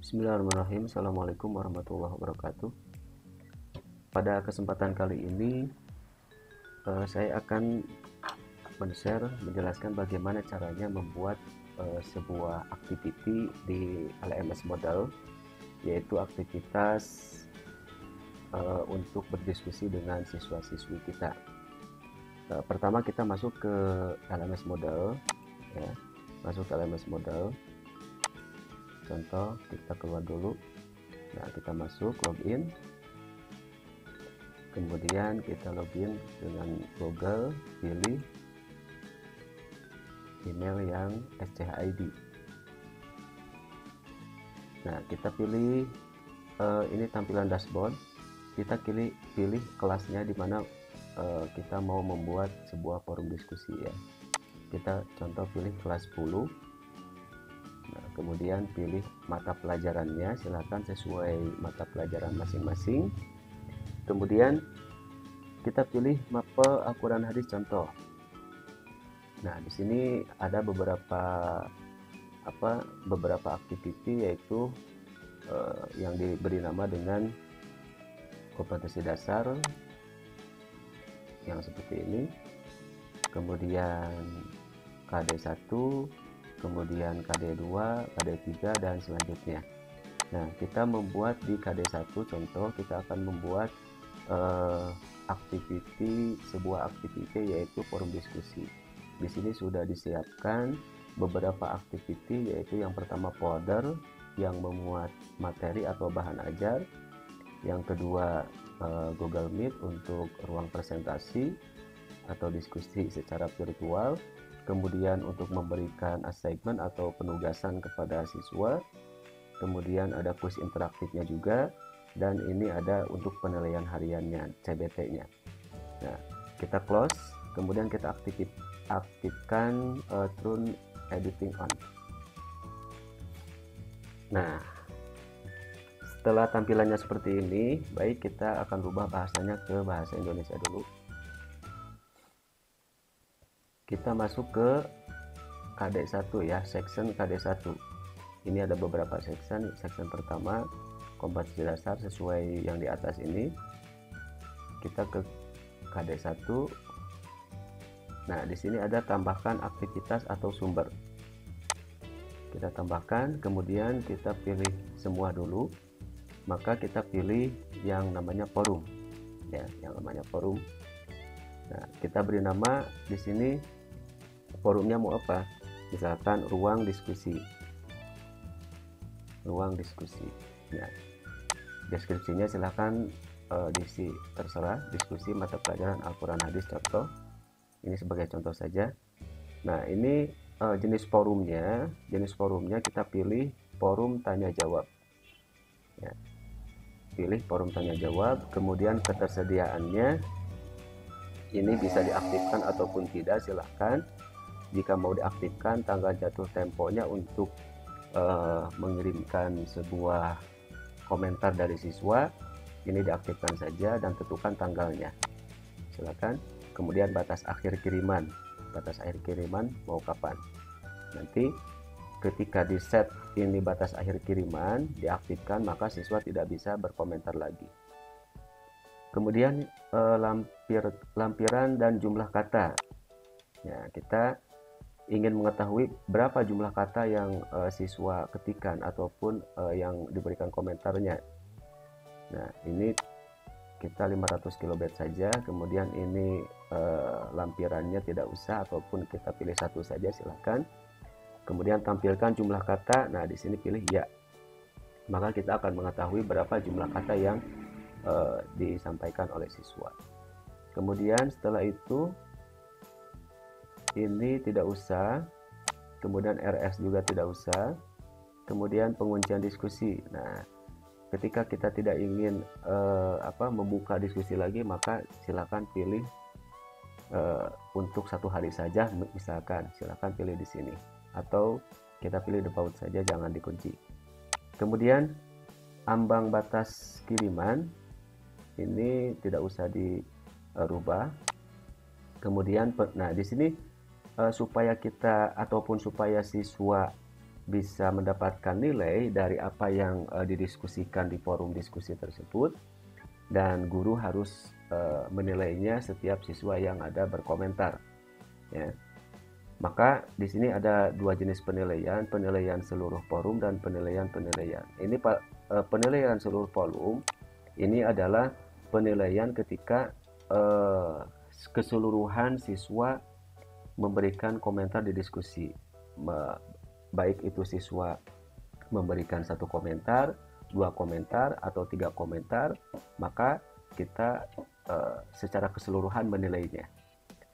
Bismillahirrahmanirrahim. Assalamualaikum warahmatullahi wabarakatuh. Pada kesempatan kali ini saya akan men-share menjelaskan bagaimana caranya membuat sebuah activity di LMS Model, yaitu aktivitas untuk berdiskusi dengan siswa-siswi kita. Pertama kita masuk ke LMS Model, ya, masuk ke LMS Model. Contoh, kita keluar dulu. Nah, kita masuk login. Kemudian kita login dengan Google, pilih email yang SCHID. Nah, kita pilih ini tampilan dashboard. Kita pilih kelasnya di mana kita mau membuat sebuah forum diskusi, ya. Kita contoh pilih kelas 10. Nah, kemudian pilih mata pelajarannya, silakan sesuai mata pelajaran masing-masing. Kemudian kita pilih mape Al-Quran hadis contoh. Nah, di sini ada beberapa activity, yaitu yang diberi nama dengan kompetensi dasar yang seperti ini, kemudian KD1, kemudian KD2, KD3, dan selanjutnya. Nah, kita membuat di KD1 contoh, kita akan membuat sebuah aktiviti yaitu forum diskusi. Di sini sudah disiapkan beberapa aktiviti, yaitu yang pertama folder yang memuat materi atau bahan ajar, yang kedua Google Meet untuk ruang presentasi atau diskusi secara virtual, kemudian untuk memberikan assignment atau penugasan kepada siswa, kemudian ada kuis interaktifnya juga, dan ini ada untuk penilaian hariannya, CBT-nya. Nah, kita close, kemudian kita aktifkan turn editing on. Nah, setelah tampilannya seperti ini, baik, kita akan rubah bahasanya ke bahasa Indonesia dulu. Kita masuk ke KD1, ya, section KD1. Ini ada beberapa section. Section pertama kompetensi dasar sesuai yang di atas ini. Kita ke KD1. Nah, di sini ada tambahkan aktivitas atau sumber. Kita tambahkan, kemudian kita pilih semua dulu. Maka kita pilih yang namanya forum, ya, yang namanya forum. Nah, kita beri nama di sini forumnya mau apa? Misalkan ruang diskusi. Ruang diskusi. Nah, deskripsinya silahkan diisi terserah, diskusi mata pelajaran Al-Quran hadis contoh. Ini sebagai contoh saja. Nah, ini jenis forumnya kita pilih forum tanya jawab, ya. Pilih forum tanya jawab, kemudian ketersediaannya ini bisa diaktifkan ataupun tidak, silahkan. Jika mau diaktifkan, tanggal jatuh temponya untuk mengirimkan sebuah komentar dari siswa ini diaktifkan saja dan tentukan tanggalnya, silakan. Kemudian batas akhir kiriman mau kapan. Nanti ketika di set ini batas akhir kiriman diaktifkan, maka siswa tidak bisa berkomentar lagi. Kemudian lampiran dan jumlah kata, ya, kita ingin mengetahui berapa jumlah kata yang siswa ketikkan ataupun yang diberikan komentarnya. Nah, ini kita 500 kilobyte saja. Kemudian ini lampirannya tidak usah, ataupun kita pilih satu saja, silahkan. Kemudian tampilkan jumlah kata. Nah, di sini pilih ya. Maka kita akan mengetahui berapa jumlah kata yang disampaikan oleh siswa. Kemudian setelah itu ini tidak usah. Kemudian RS juga tidak usah. Kemudian penguncian diskusi. Nah, ketika kita tidak ingin membuka diskusi lagi, maka silakan pilih untuk satu hari saja, misalkan silakan pilih di sini, atau kita pilih default saja, jangan dikunci. Kemudian ambang batas kiriman ini tidak usah dirubah. Kemudian nah, di sini supaya kita ataupun supaya siswa bisa mendapatkan nilai dari apa yang didiskusikan di forum diskusi tersebut, dan guru harus menilainya setiap siswa yang ada berkomentar, ya. Maka di sini ada dua jenis penilaian, penilaian seluruh forum dan penilaian-penilaian. Ini penilaian seluruh forum ini adalah penilaian ketika keseluruhan siswa memberikan komentar di diskusi, baik itu siswa memberikan satu komentar, dua komentar, atau tiga komentar, maka kita secara keseluruhan menilainya.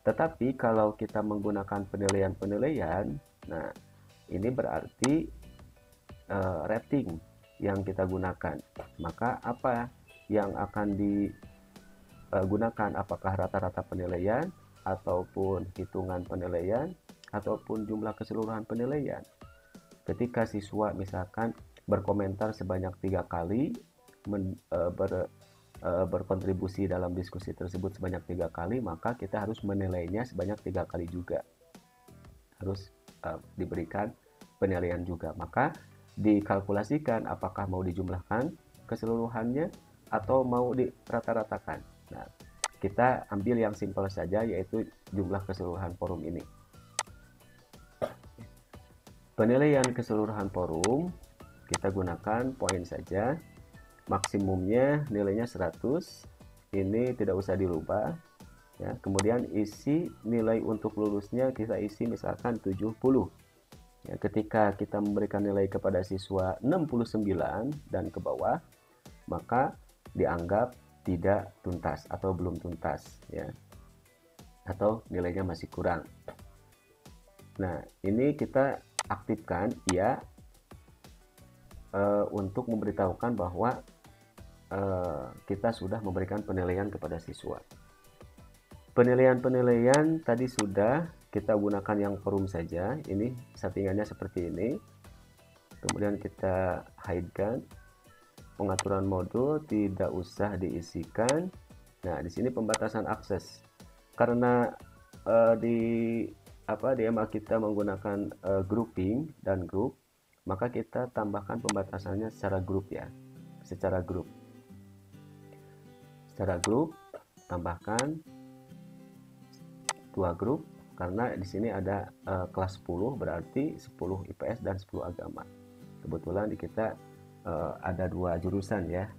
Tetapi kalau kita menggunakan penilaian-penilaian, nah ini berarti rating yang kita gunakan. Maka apa yang akan digunakan? Apakah rata-rata penilaian, ataupun hitungan penilaian, ataupun jumlah keseluruhan penilaian? Ketika siswa misalkan berkomentar sebanyak 3 kali, berkontribusi dalam diskusi tersebut sebanyak 3 kali, maka kita harus menilainya sebanyak 3 kali juga, harus diberikan penilaian juga. Maka dikalkulasikan apakah mau dijumlahkan keseluruhannya atau mau dirata-ratakan. Nah, kita ambil yang simpel saja, yaitu jumlah keseluruhan forum ini. Penilaian keseluruhan forum kita gunakan poin saja. Maksimumnya nilainya 100, ini tidak usah dirubah, ya. Kemudian isi nilai untuk lulusnya kita isi misalkan 70, ya. Ketika kita memberikan nilai kepada siswa 69 dan ke bawah, maka dianggap tidak tuntas atau belum tuntas, ya, atau nilainya masih kurang. Nah, ini kita aktifkan ya, untuk memberitahukan bahwa kita sudah memberikan penilaian kepada siswa. Penilaian-penilaian tadi sudah kita gunakan yang forum saja. Ini settingannya seperti ini. Kemudian kita hide-kan. Pengaturan modul tidak usah diisikan. Nah, di sini pembatasan akses. Karena di MA kita menggunakan grouping dan group, maka kita tambahkan pembatasannya secara grup, ya. Secara grup. Secara grup tambahkan 2 grup, karena di sini ada kelas 10, berarti 10 IPS dan 10 agama. Kebetulan di kita ada 2 jurusan, ya.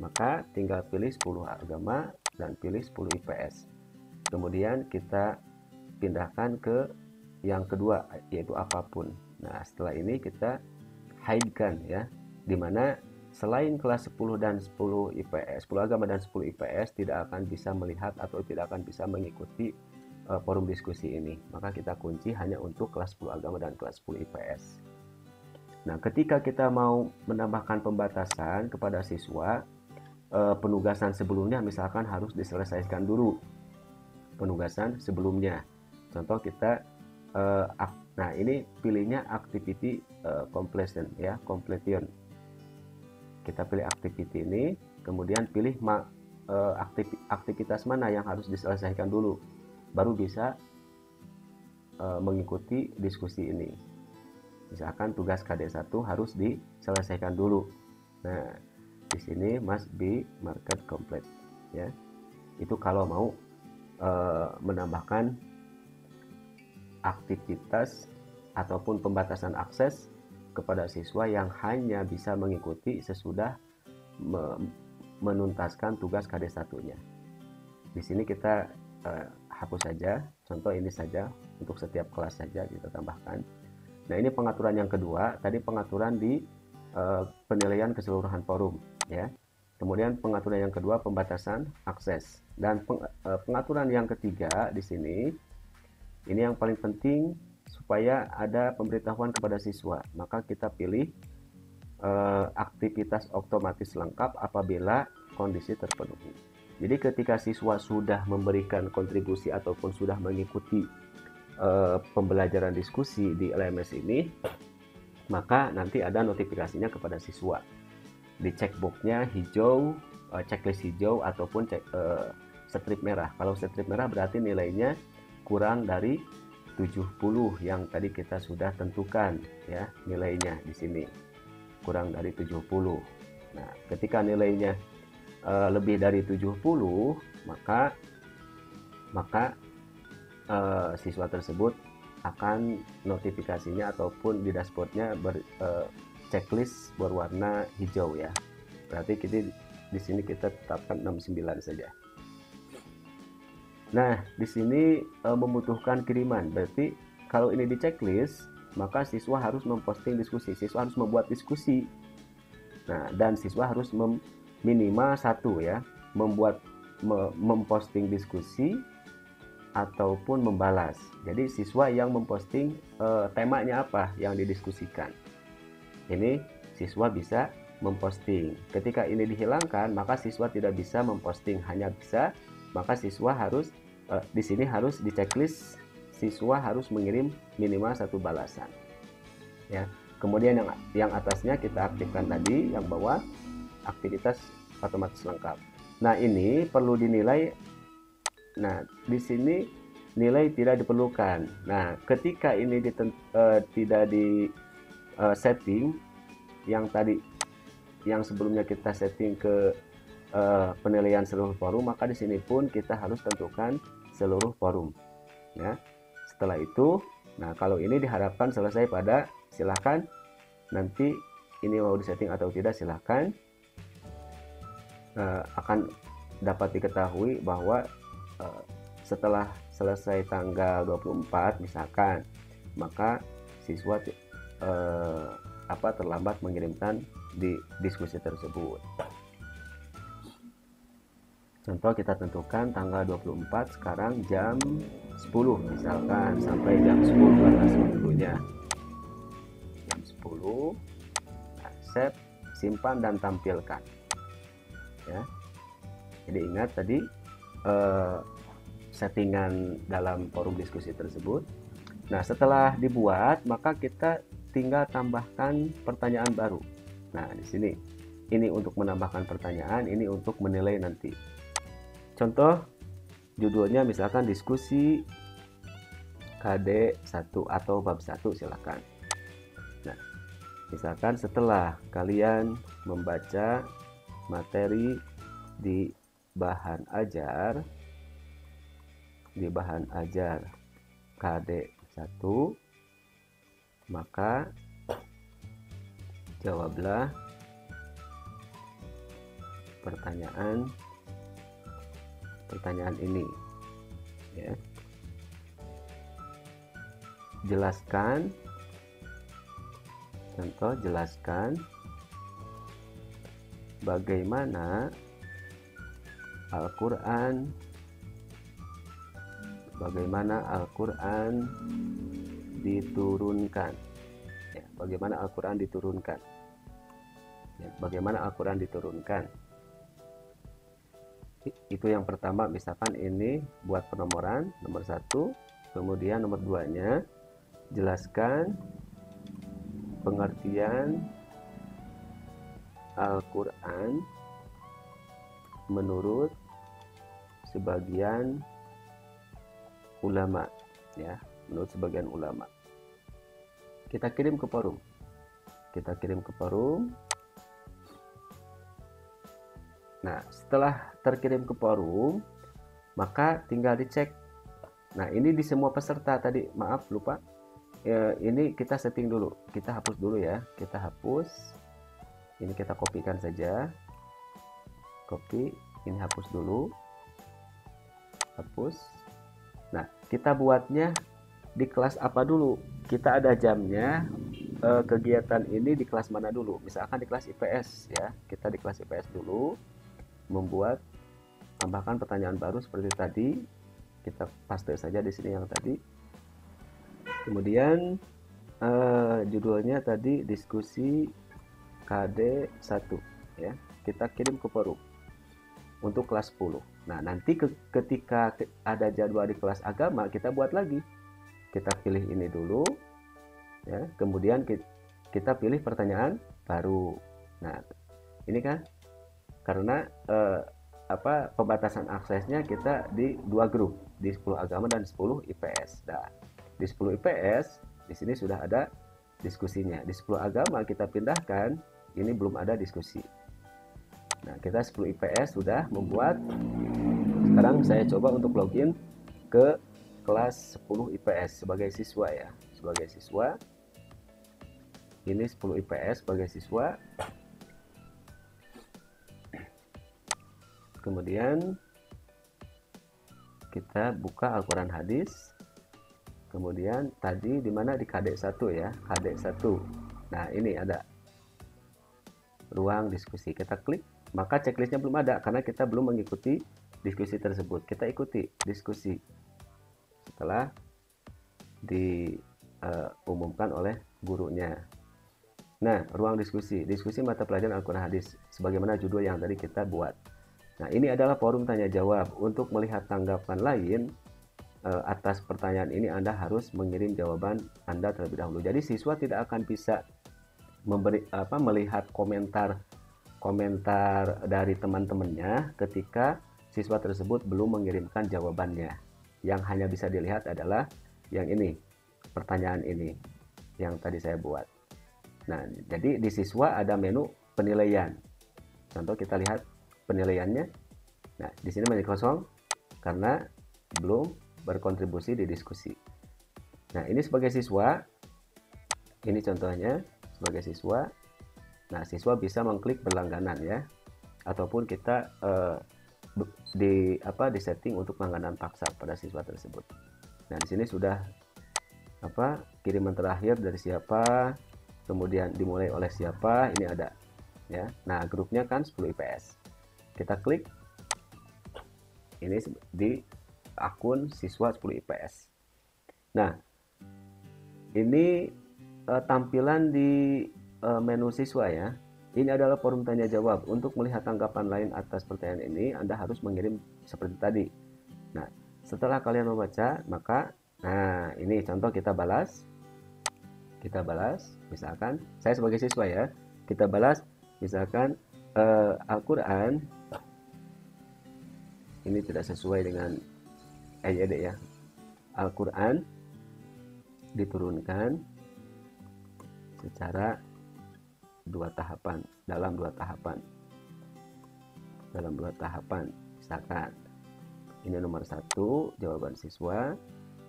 Maka tinggal pilih 10 agama dan pilih 10 IPS. Kemudian kita pindahkan ke yang kedua, yaitu apapun. Nah, setelah ini kita hide-kan, ya, dimana selain kelas 10 dan 10 IPS, 10 agama dan 10 IPS tidak akan bisa melihat atau tidak akan bisa mengikuti forum diskusi ini. Maka kita kunci hanya untuk kelas 10 agama dan kelas 10 IPS. Nah, ketika kita mau menambahkan pembatasan kepada siswa, penugasan sebelumnya misalkan harus diselesaikan dulu. Penugasan sebelumnya. Contoh kita, nah ini pilihnya activity completion, ya, completion. Kita pilih activity ini, kemudian pilih aktivitas mana yang harus diselesaikan dulu, baru bisa mengikuti diskusi ini. Misalkan tugas KD1 harus diselesaikan dulu. Nah, di sini must be marked complete, ya. Itu kalau mau menambahkan aktivitas ataupun pembatasan akses kepada siswa yang hanya bisa mengikuti sesudah menuntaskan tugas KD1-nya. Di sini kita hapus saja, contoh ini saja, untuk setiap kelas saja kita tambahkan. Nah, ini pengaturan yang kedua, tadi pengaturan di penilaian keseluruhan forum, ya. Kemudian pengaturan yang kedua pembatasan akses, dan pengaturan yang ketiga di sini, ini yang paling penting supaya ada pemberitahuan kepada siswa. Maka kita pilih aktivitas otomatis lengkap apabila kondisi terpenuhi. Jadi ketika siswa sudah memberikan kontribusi ataupun sudah mengikuti pembelajaran diskusi di LMS ini, maka nanti ada notifikasinya kepada siswa. Di checkboxnya hijau, checklist hijau, ataupun strip merah. Kalau strip merah berarti nilainya kurang dari 70 yang tadi kita sudah tentukan ya nilainya di sini, kurang dari 70. Nah, ketika nilainya lebih dari 70, maka siswa tersebut akan notifikasinya ataupun di dashboardnya checklist berwarna hijau ya. Berarti kita di sini kita tetapkan 69 saja. Nah, di sini membutuhkan kiriman. Berarti kalau ini di checklist, maka siswa harus memposting diskusi. Siswa harus membuat diskusi. Nah, dan siswa harus minimal satu ya, memposting diskusi ataupun membalas. Jadi siswa yang memposting temanya apa yang didiskusikan. Ini siswa bisa memposting. Ketika ini dihilangkan, maka siswa tidak bisa memposting, hanya bisa, maka siswa harus di sini harus di checklist, siswa harus mengirim minimal satu balasan. Ya. Kemudian yang atasnya kita aktifkan tadi, yang bawah aktivitas otomatis lengkap. Nah, ini perlu dinilai. Nah, di sini nilai tidak diperlukan. Nah, ketika ini tidak di setting, yang tadi yang sebelumnya kita setting ke penilaian seluruh forum, maka di sini pun kita harus tentukan seluruh forum. Ya. Setelah itu, nah kalau ini diharapkan selesai pada, silahkan nanti ini mau disetting atau tidak, silahkan akan dapat diketahui bahwa setelah selesai tanggal 24 misalkan, maka siswa terlambat mengirimkan di diskusi tersebut. Contoh kita tentukan tanggal 24 sekarang jam 10 misalkan, sampai jam 10 batas waktunya. Jam 10, nah, save, simpan dan tampilkan. Ya. Jadi ingat tadi settingan dalam forum diskusi tersebut. Nah, setelah dibuat, maka kita tinggal tambahkan pertanyaan baru. Nah, di sini ini untuk menambahkan pertanyaan, ini untuk menilai nanti. Contoh judulnya misalkan diskusi KD 1 atau bab 1, silakan. Nah, misalkan setelah kalian membaca materi di bahan ajar KD 1, maka jawablah pertanyaan ini ya. Jelaskan, contoh jelaskan bagaimana Al-Quran diturunkan ya, bagaimana Al-Quran diturunkan ya, bagaimana Al-Quran diturunkan. Itu yang pertama, misalkan ini buat penomoran nomor 1. Kemudian nomor 2 nya jelaskan pengertian Al-Quran menurut sebagian ulama ya, menurut sebagian ulama. Kita kirim ke forum. Nah, setelah terkirim ke forum, maka tinggal dicek. Nah, ini di semua peserta tadi, maaf lupa. Ini kita setting dulu. Kita hapus dulu ya. Kita hapus. Ini kita kopikan saja. Copy, ini hapus dulu. Hapus. Nah, kita buatnya di kelas apa dulu? Kita ada jamnya. Kegiatan ini di kelas mana dulu? Misalkan di kelas IPS ya. Kita di kelas IPS dulu. Tambahkan pertanyaan baru seperti tadi. Kita paste saja di sini yang tadi. Kemudian judulnya tadi diskusi KD 1 ya. Kita kirim ke forum untuk kelas 10. Nah, nanti ketika ada jadwal di kelas agama, kita buat lagi. Kita pilih ini dulu ya. Kemudian kita pilih pertanyaan baru. Nah, ini kan karena pembatasan aksesnya kita di 2 grup, di 10 agama dan 10 IPS. Nah, di 10 IPS di sini sudah ada diskusinya. Di 10 agama kita pindahkan, ini belum ada diskusi. Nah, kita 10 IPS sudah membuat. Sekarang saya coba untuk login ke kelas 10 IPS sebagai siswa ya. Sebagai siswa. Ini 10 IPS sebagai siswa. Kemudian kita buka Al-Quran Hadis. Kemudian tadi di mana di KD 1 ya, KD 1. Nah, ini ada ruang diskusi. Kita klik, maka checklistnya belum ada karena kita belum mengikuti diskusi tersebut. Kita ikuti diskusi setelah diumumkan oleh gurunya. Nah, ruang diskusi mata pelajaran Al-Quran Hadis sebagaimana judul yang tadi kita buat. Nah, ini adalah forum tanya jawab. Untuk melihat tanggapan lain atas pertanyaan ini, Anda harus mengirim jawaban Anda terlebih dahulu. Jadi siswa tidak akan bisa melihat komentar dari teman-temannya ketika siswa tersebut belum mengirimkan jawabannya. Yang hanya bisa dilihat adalah yang ini, pertanyaan ini yang tadi saya buat. Nah, jadi di siswa ada menu penilaian. Contoh kita lihat penilaiannya. Nah, di sini menjadi kosong karena belum berkontribusi di diskusi. Nah, ini sebagai siswa, ini contohnya sebagai siswa. Nah, siswa bisa mengklik berlangganan ya, ataupun kita di setting untuk langganan paksa pada siswa tersebut. Nah, di sini sudah kiriman terakhir dari siapa, kemudian dimulai oleh siapa, ini ada ya. Nah, grupnya kan 10 IPS. Kita klik ini di akun siswa 10 IPS. Nah, ini tampilan di menu siswa ya. Ini adalah forum tanya jawab. Untuk melihat tanggapan lain atas pertanyaan ini, Anda harus mengirim seperti tadi. Nah, setelah kalian membaca, maka nah ini contoh kita balas. Kita balas, misalkan saya sebagai siswa ya, kita balas misalkan Al-Quran ini tidak sesuai dengan EYD ya. Al-Quran diturunkan secara dalam dua tahapan. Misalkan ini nomor 1 jawaban siswa,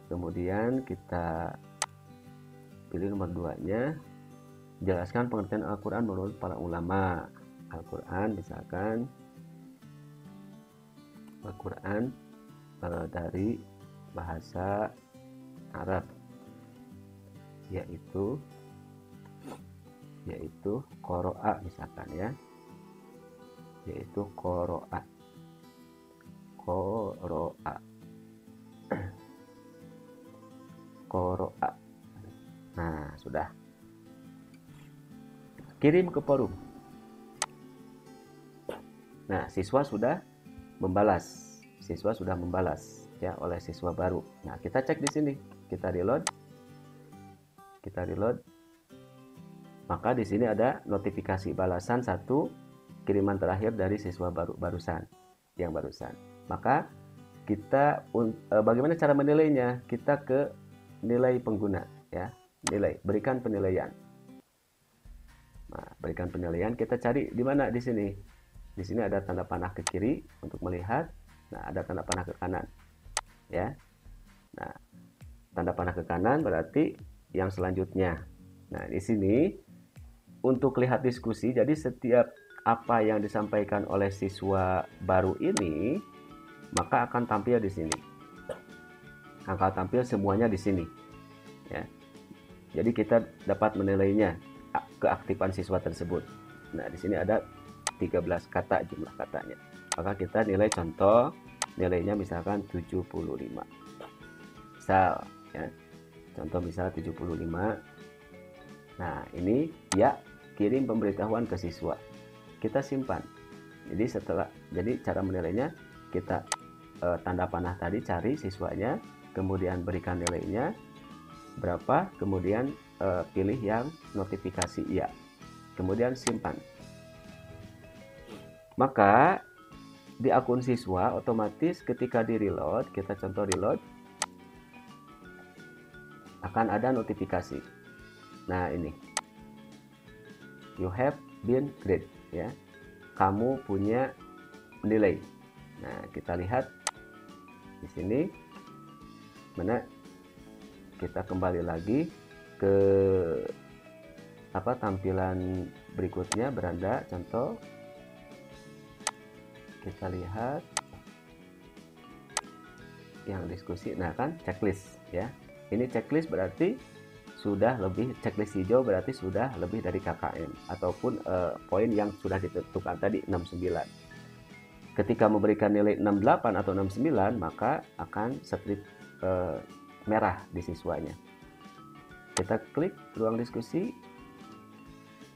kemudian kita pilih nomor 2-nya, jelaskan pengertian Al-Quran menurut para ulama. Al-Quran misalkan Al-Quran dari bahasa Arab, yaitu qoro'a misalkan ya, yaitu qoro'a. Nah, sudah. Kirim ke forum. Nah, siswa sudah membalas ya oleh siswa baru. Nah, kita cek di sini, kita reload. Maka di sini ada notifikasi balasan 1 kiriman terakhir dari siswa barusan. Maka kita bagaimana cara menilainya? Kita ke nilai pengguna ya, berikan penilaian. Nah, berikan penilaian, kita cari di mana di sini. Di sini ada tanda panah ke kiri untuk melihat. Nah, ada tanda panah ke kanan. Ya. Nah, tanda panah ke kanan berarti yang selanjutnya. Nah, di sini untuk lihat diskusi, jadi setiap apa yang disampaikan oleh siswa baru ini maka akan tampil di sini. Akan tampil semuanya di sini. Ya. Jadi kita dapat menilainya keaktifan siswa tersebut. Nah, di sini ada 13 kata jumlah katanya. Maka kita nilai contoh, nilainya misalkan 75. Misal ya. Contoh misal 75. Nah, ini ya kirim pemberitahuan ke siswa. Kita simpan. Jadi cara menilainya kita tanda panah tadi, cari siswanya, kemudian berikan nilainya berapa, kemudian pilih yang notifikasi iya, kemudian simpan. Maka di akun siswa otomatis ketika di reload, kita contoh reload, akan ada notifikasi. Nah, ini you have been graded, ya, kamu punya nilai. Nah, kita lihat di sini, mana kita kembali lagi ke tampilan berikutnya, beranda contoh. Kita lihat yang diskusi. Nah, kan checklist, ya, ini checklist berarti sudah lebih, checklist hijau berarti sudah lebih dari KKM ataupun poin yang sudah ditentukan tadi 69. Ketika memberikan nilai 68 atau 69, maka akan strip merah di siswanya. Kita klik ruang diskusi,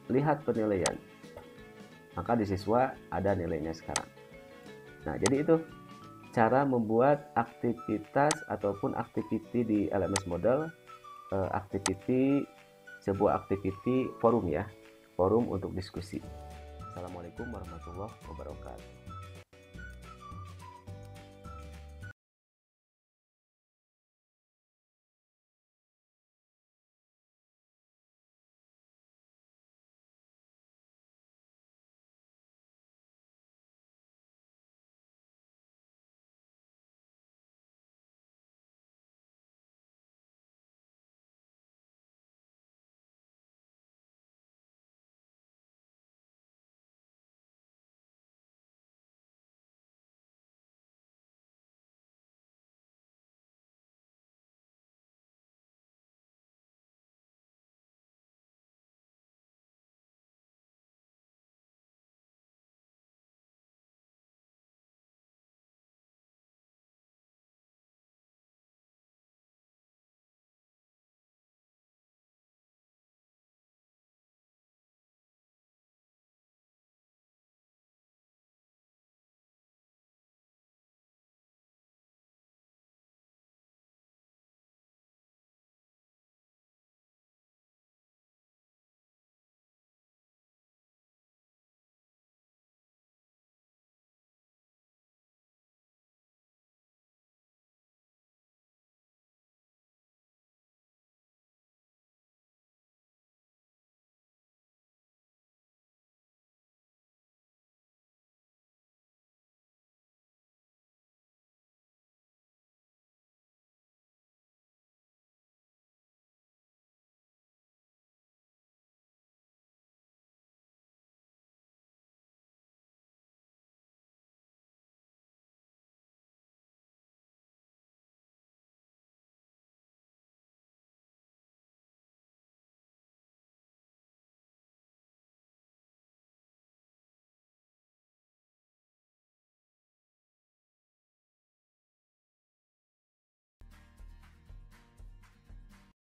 lihat penilaian, maka di siswa ada nilainya sekarang. Nah, jadi itu cara membuat aktivitas ataupun activity di LMS Moodle, sebuah activity forum, ya, forum untuk diskusi. Assalamualaikum warahmatullahi wabarakatuh.